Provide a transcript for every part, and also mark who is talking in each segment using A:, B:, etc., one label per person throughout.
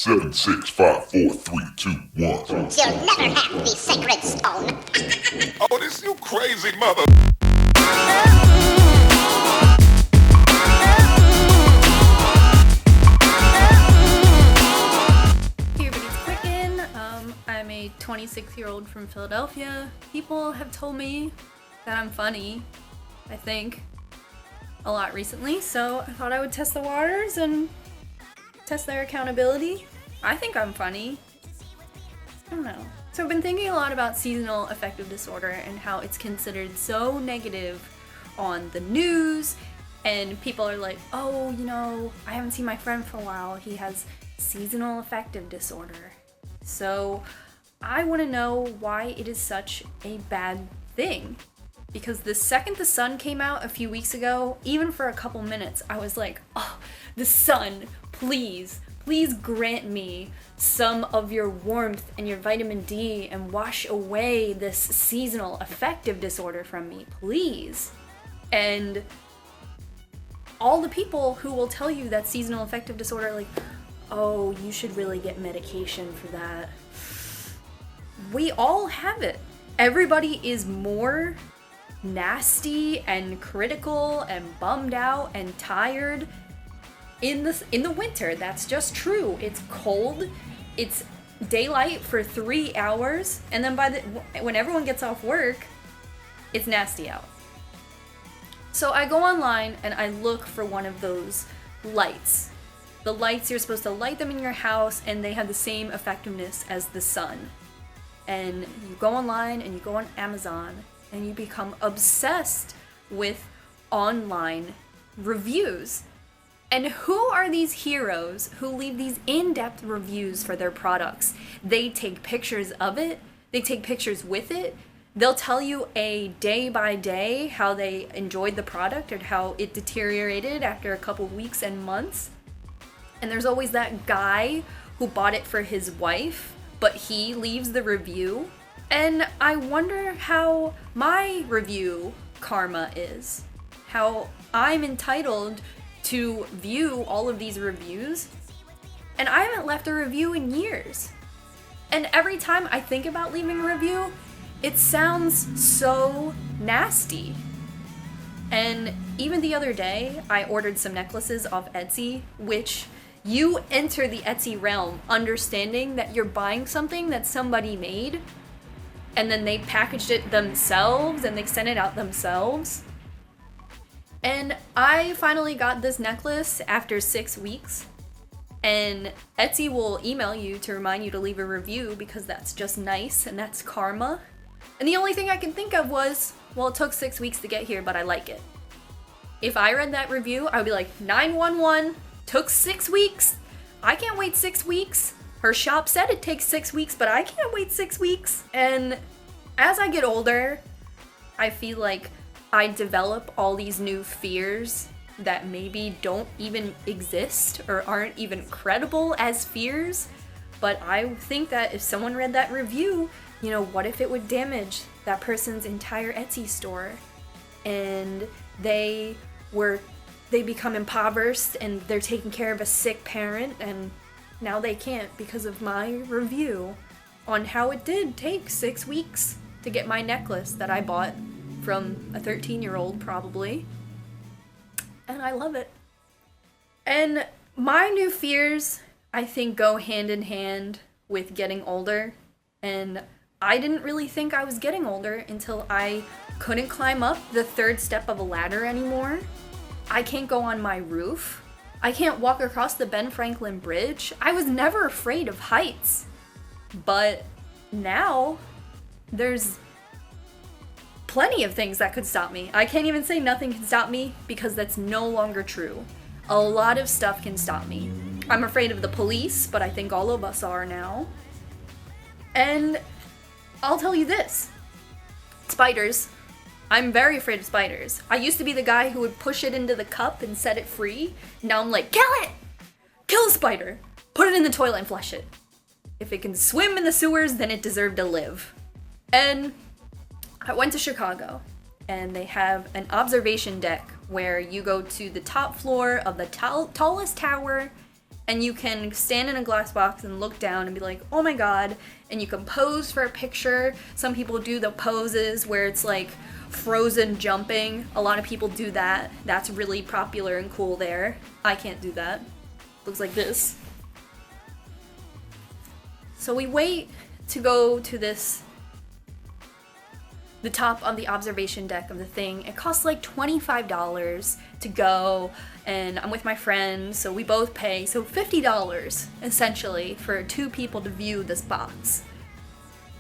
A: 7, 6, 5, 4, 3, 2, 1.
B: You'll never have the sacred stone.
A: Oh, this you crazy mother.
C: Hey everybody, it's Qcknd. I'm a 26-year-old from Philadelphia. People have told me that I'm funny, I think, a lot recently, so I thought I would test the waters and test their accountability. I think I'm funny. I don't know. So I've been thinking a lot about seasonal affective disorder and how it's considered so negative on the news, and people are like, oh, you know, I haven't seen my friend for a while. He has seasonal affective disorder. So I want to know why it is such a bad thing. Because the second the sun came out a few weeks ago, even for a couple minutes, I was like, oh, the sun, please grant me some of your warmth and your vitamin D and wash away this seasonal affective disorder from me, please. And all the people who will tell you that seasonal affective disorder, like, oh, you should really get medication for that. We all have it. Everybody is more nasty and critical and bummed out and tired in the winter. That's just true. It's cold. It's daylight for 3 hours, and then when everyone gets off work, it's nasty out. So I go online and I look for one of those lights. The lights, you're supposed to light them in your house and they have the same effectiveness as the sun. And you go online and you go on Amazon and you become obsessed with online reviews. And who are these heroes who leave these in-depth reviews for their products? They take pictures of it, they take pictures with it, they'll tell you a day by day how they enjoyed the product and how it deteriorated after a couple weeks and months. And there's always that guy who bought it for his wife, but he leaves the review. And I wonder how my review karma is. How I'm entitled to view all of these reviews, and I haven't left a review in years. And every time I think about leaving a review, it sounds so nasty. And even the other day, I ordered some necklaces off Etsy, which you enter the Etsy realm understanding that you're buying something that somebody made, and then they packaged it themselves and they sent it out themselves. And I finally got this necklace after 6 weeks, and Etsy will email you to remind you to leave a review because that's just nice and that's karma. And the only thing I can think of was, well, it took 6 weeks to get here, but I like it. If I read that review, I would be like, 911, took 6 weeks. I can't wait 6 weeks. Her shop said it takes 6 weeks, but I can't wait 6 weeks. And as I get older, I feel like I develop all these new fears that maybe don't even exist or aren't even credible as fears. But I think that if someone read that review, you know, what if it would damage that person's entire Etsy store and they become impoverished and they're taking care of a sick parent and now they can't because of my review on how it did take 6 weeks to get my necklace that I bought from a 13-year-old probably. And I love it. And my new fears, I think, go hand in hand with getting older. And I didn't really think I was getting older until I couldn't climb up the 3rd step of a ladder anymore. I can't go on my roof. I can't walk across the Ben Franklin Bridge. I was never afraid of heights. But now there's plenty of things that could stop me. I can't even say nothing can stop me because that's no longer true. A lot of stuff can stop me. I'm afraid of the police, but I think all of us are now. And I'll tell you this. Spiders. I'm very afraid of spiders. I used to be the guy who would push it into the cup and set it free. Now I'm like, kill it! Kill a spider! Put it in the toilet and flush it. If it can swim in the sewers, then it deserved to live. And I went to Chicago, and they have an observation deck where you go to the top floor of the tallest tower And you can stand in a glass box and look down and be like, oh my god. And you can pose for a picture. Some people do the poses where it's like frozen jumping. A lot of people do that. That's really popular and cool there. I can't do that. Looks like this. So we wait to go to the top of the observation deck of the thing. It costs like $25 to go, and I'm with my friends, so we both pay, so $50 essentially for 2 people to view this box.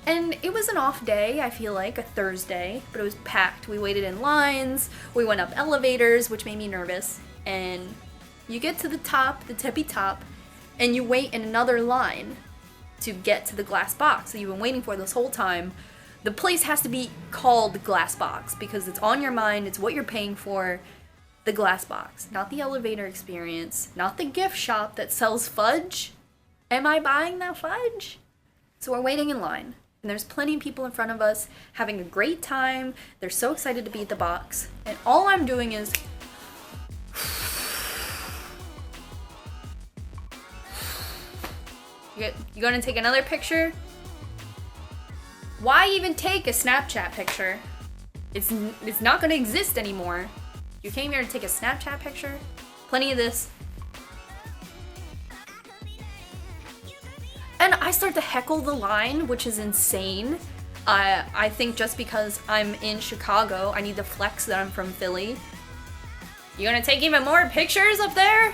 C: And it was an off day, I feel like, a Thursday, but it was packed. We waited in lines, we went up elevators, which made me nervous, and you get to the top, the tippy top, and you wait in another line to get to the glass box that you've been waiting for this whole time. The place has to be called Glass Box because it's on your mind, it's what you're paying for. The Glass Box, not the elevator experience, not the gift shop that sells fudge. Am I buying that fudge? So we're waiting in line, and there's plenty of people in front of us having a great time. They're so excited to be at the box, and all I'm doing is You gonna take another picture? Why even take a Snapchat picture? It's not gonna exist anymore. You came here to take a Snapchat picture? Plenty of this. And I start to heckle the line, which is insane. I think just because I'm in Chicago, I need to flex that I'm from Philly. You gonna take even more pictures up there?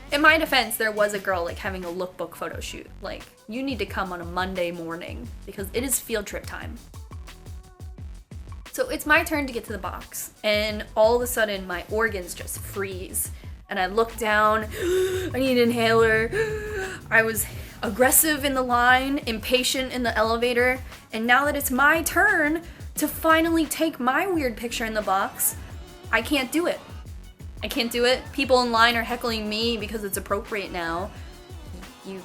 C: In my defense, there was a girl like having a lookbook photo shoot. Like, you need to come on a Monday morning because it is field trip time. So it's my turn to get to the box, and all of a sudden my organs just freeze. And I look down, I need an inhaler. I was aggressive in the line, impatient in the elevator, and now that it's my turn to finally take my weird picture in the box, I can't do it. I can't do it. People in line are heckling me because it's appropriate now. You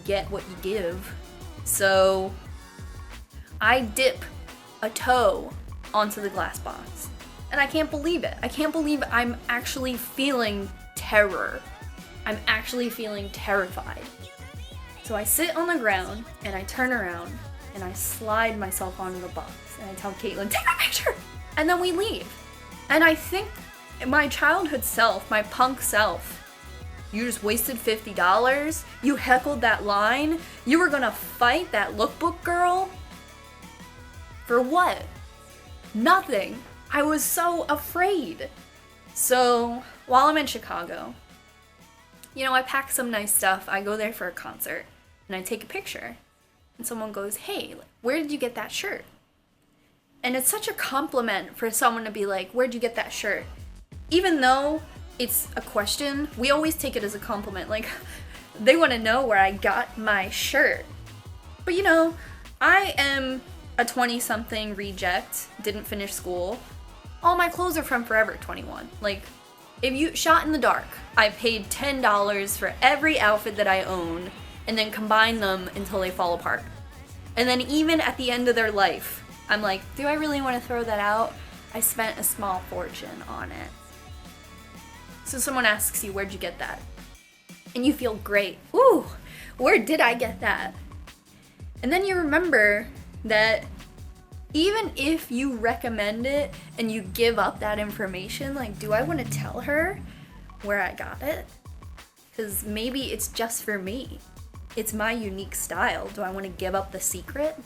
C: get what you give. So I dip a toe onto the glass box. And I can't believe it. I can't believe I'm actually feeling terror. I'm actually feeling terrified. So I sit on the ground and I turn around and I slide myself onto the box and I tell Caitlin, take my picture! And then we leave. And I think my childhood self, my punk self, you just wasted $50. You heckled that line. You were gonna fight that lookbook girl. For what? Nothing. I was so afraid. So while I'm in Chicago, I pack some nice stuff. I go there for a concert and I take a picture. And someone goes, hey, where did you get that shirt? And it's such a compliment for someone to be like, where'd you get that shirt? Even though it's a question, we always take it as a compliment. Like, they want to know where I got my shirt. But I am a 20-something reject, didn't finish school. All my clothes are from Forever 21. Like, if you shot in the dark, I paid $10 for every outfit that I own and then combine them until they fall apart. And then even at the end of their life, I'm like, do I really want to throw that out? I spent a small fortune on it. So someone asks you, where'd you get that? And you feel great. Ooh, where did I get that? And then you remember that even if you recommend it and you give up that information, like, do I want to tell her where I got it? Because maybe it's just for me. It's my unique style. Do I want to give up the secret?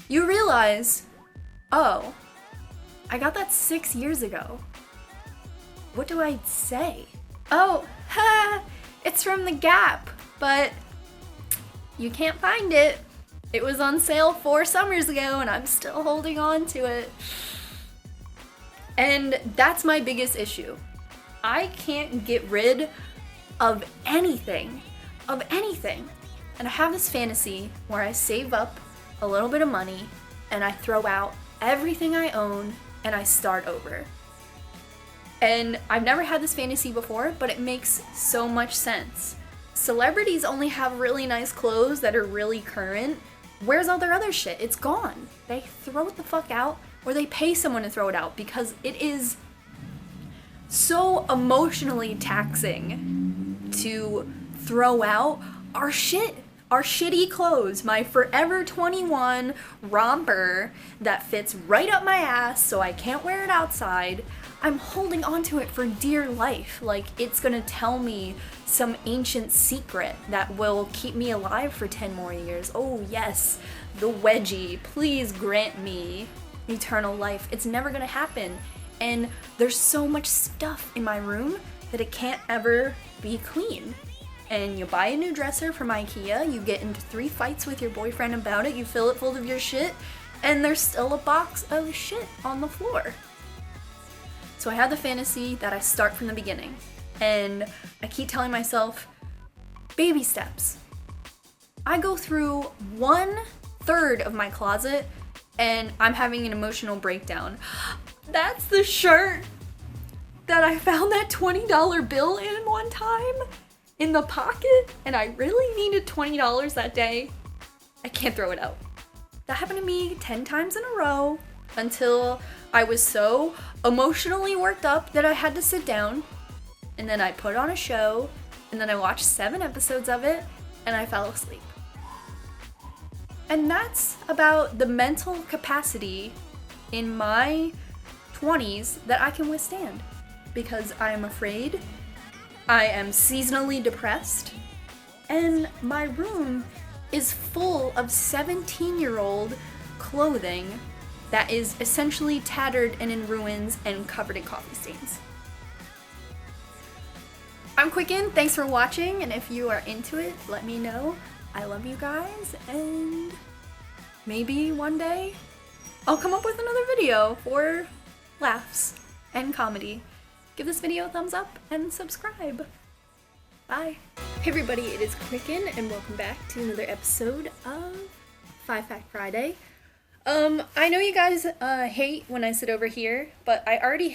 C: You realize, oh, I got that 6 years ago. What do I say? Oh, it's from the Gap, but you can't find it. It was on sale 4 summers ago and I'm still holding on to it. And that's my biggest issue. I can't get rid of anything. And I have this fantasy where I save up a little bit of money and I throw out everything I own and I start over. And I've never had this fantasy before, but it makes so much sense. Celebrities only have really nice clothes that are really current. Where's all their other shit? It's gone. They throw it the fuck out, or they pay someone to throw it out because it is so emotionally taxing to throw out our shitty clothes, my Forever 21 romper that fits right up my ass so I can't wear it outside. I'm holding onto it for dear life, like it's gonna tell me some ancient secret that will keep me alive for 10 more years. Oh yes, the wedgie, please grant me eternal life. It's never gonna happen. And there's so much stuff in my room that it can't ever be clean. And you buy a new dresser from IKEA, you get into 3 fights with your boyfriend about it, you fill it full of your shit, and there's still a box of shit on the floor. So I had the fantasy that I start from the beginning, and I keep telling myself, baby steps. I go through 1/3 of my closet, and I'm having an emotional breakdown. That's the shirt that I found that $20 bill in one time in the pocket, and I really needed $20 that day. I can't throw it out. That happened to me 10 times in a row until I was so emotionally worked up that I had to sit down, and then I put on a show, and then I watched 7 episodes of it, and I fell asleep. And that's about the mental capacity in my 20s that I can withstand, because I am afraid, I am seasonally depressed, and my room is full of 17-year-old clothing that is essentially tattered and in ruins and covered in coffee stains. I'm Qcknd, thanks for watching, and if you are into it, let me know. I love you guys, and maybe one day I'll come up with another video for laughs and comedy. Give this video a thumbs up and subscribe. Bye. Hey everybody, it is Qcknd, and welcome back to another episode of 5 Fact Friday. I know you guys hate when I sit over here, but I already